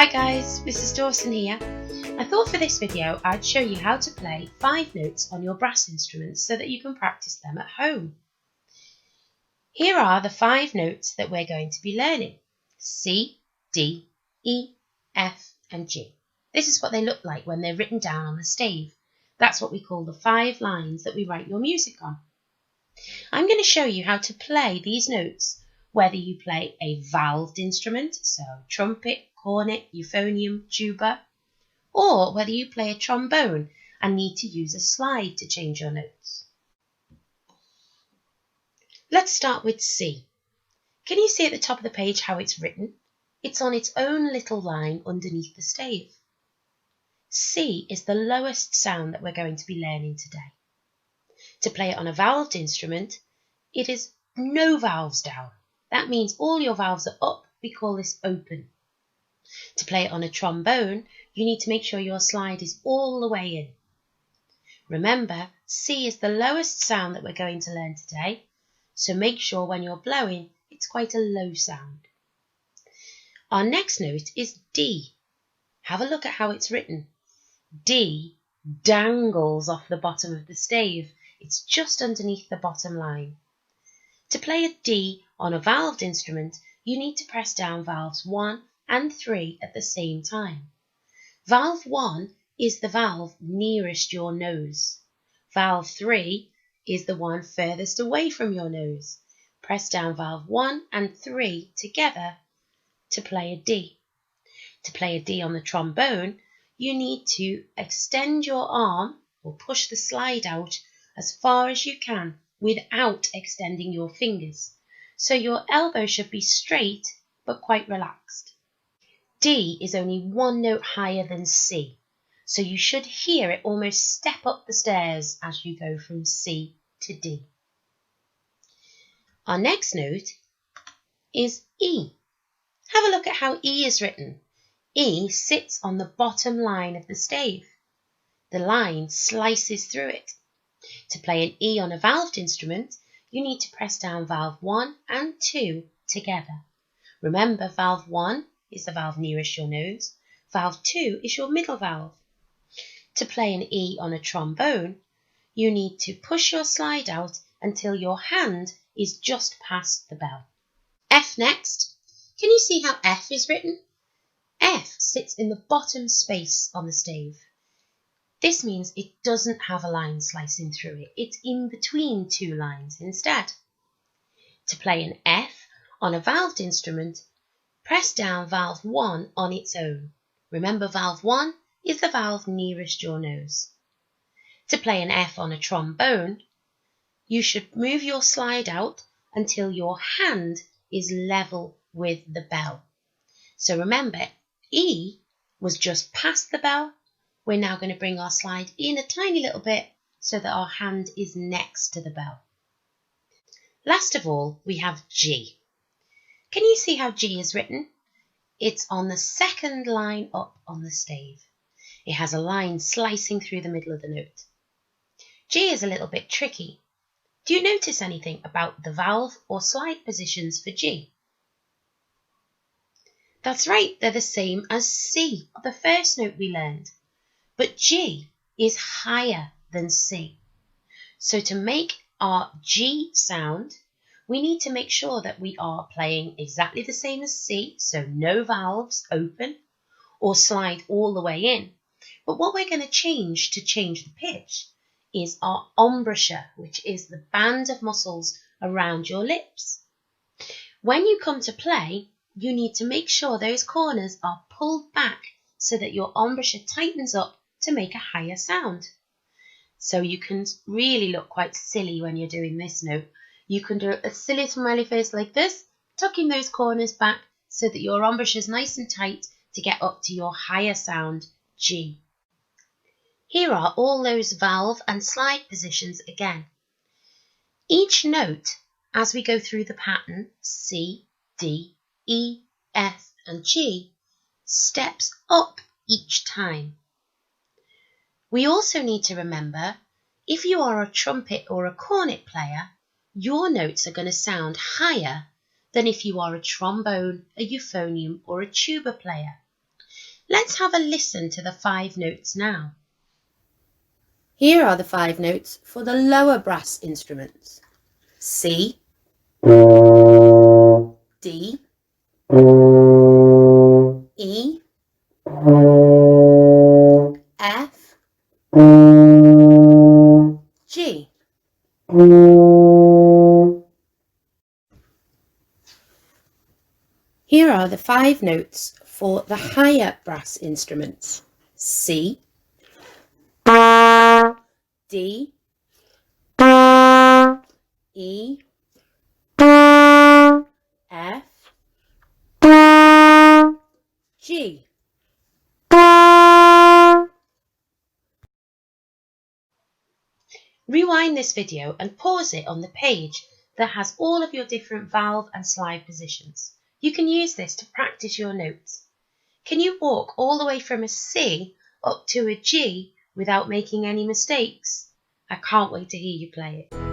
Hi guys, Mrs Dawson here. I thought for this video I'd show you how to play 5 notes on your brass instruments so that you can practice them at home. Here are the 5 notes that we're going to be learning: C, D, E, F and G. This is what they look like when they're written down on the stave. That's what we call the 5 lines that we write your music on. I'm going to show you how to play these notes, whether you play a valved instrument, so trumpet, cornet, euphonium, tuba, or whether you play a trombone and need to use a slide to change your notes. Let's start with C. Can you see at the top of the page how it's written? It's on its own little line underneath the stave. C is the lowest sound that we're going to be learning today. To play it on a valved instrument, it is no valves down. That means all your valves are up. We call this open. To play it on a trombone, you need to make sure your slide is all the way in. Remember, C is the lowest sound that we're going to learn today, so make sure when you're blowing, it's quite a low sound. Our next note is D. Have a look at how it's written. D dangles off the bottom of the stave. It's just underneath the bottom line. To play a D on a valved instrument, you need to press down valves 1 and 3 at the same time. Valve 1 is the valve nearest your nose. Valve 3 is the one furthest away from your nose. Press down valve 1 and 3 together to play a D. To play a D on the trombone, you need to extend your arm or push the slide out as far as you can without extending your fingers. So your elbow should be straight but quite relaxed. D is only 1 note higher than C, so you should hear it almost step up the stairs as you go from C to D. Our next note is E. Have a look at how E is written. E sits on the bottom line of the stave. The line slices through it. To play an E on a valved instrument, you need to press down valve 1 and 2 together. Remember, valve 1 is the valve nearest your nose. Valve 2 is your middle valve. To play an E on a trombone, you need to push your slide out until your hand is just past the bell. F next. Can you see how F is written? F sits in the bottom space on the stave. This means it doesn't have a line slicing through it. It's in between 2 lines instead. To play an F on a valved instrument, press down valve 1 on its own. Remember, valve 1 is the valve nearest your nose. To play an F on a trombone, you should move your slide out until your hand is level with the bell. So remember, E was just past the bell. We're now going to bring our slide in a tiny little bit so that our hand is next to the bell. Last of all, we have G. Can you see how G is written? It's on the second line up on the stave. It has a line slicing through the middle of the note. G is a little bit tricky. Do you notice anything about the valve or slide positions for G? That's right, they're the same as C, the first note we learned. But G is higher than C. So to make our G sound, we need to make sure that we are playing exactly the same as C, so no valves open or slide all the way in. But what we're going to change the pitch is our embouchure, which is the band of muscles around your lips. When you come to play, you need to make sure those corners are pulled back so that your embouchure tightens up to make a higher sound. So you can really look quite silly when you're doing this note. You can do a silly smiley face like this, tucking those corners back so that your embouchure is nice and tight to get up to your higher sound, G. Here are all those valve and slide positions again. Each note, as we go through the pattern, C, D, E, F and G, steps up each time. We also need to remember, if you are a trumpet or a cornet player, your notes are going to sound higher than if you are a trombone, a euphonium or a tuba player. Let's have a listen to the 5 notes now. Here are the 5 notes for the lower brass instruments. C, D, E, F, G. Here are the 5 notes for the higher brass instruments. C, D, E, F, G. Rewind this video and pause it on the page that has all of your different valve and slide positions. You can use this to practice your notes. Can you walk all the way from a C up to a G without making any mistakes? I can't wait to hear you play it.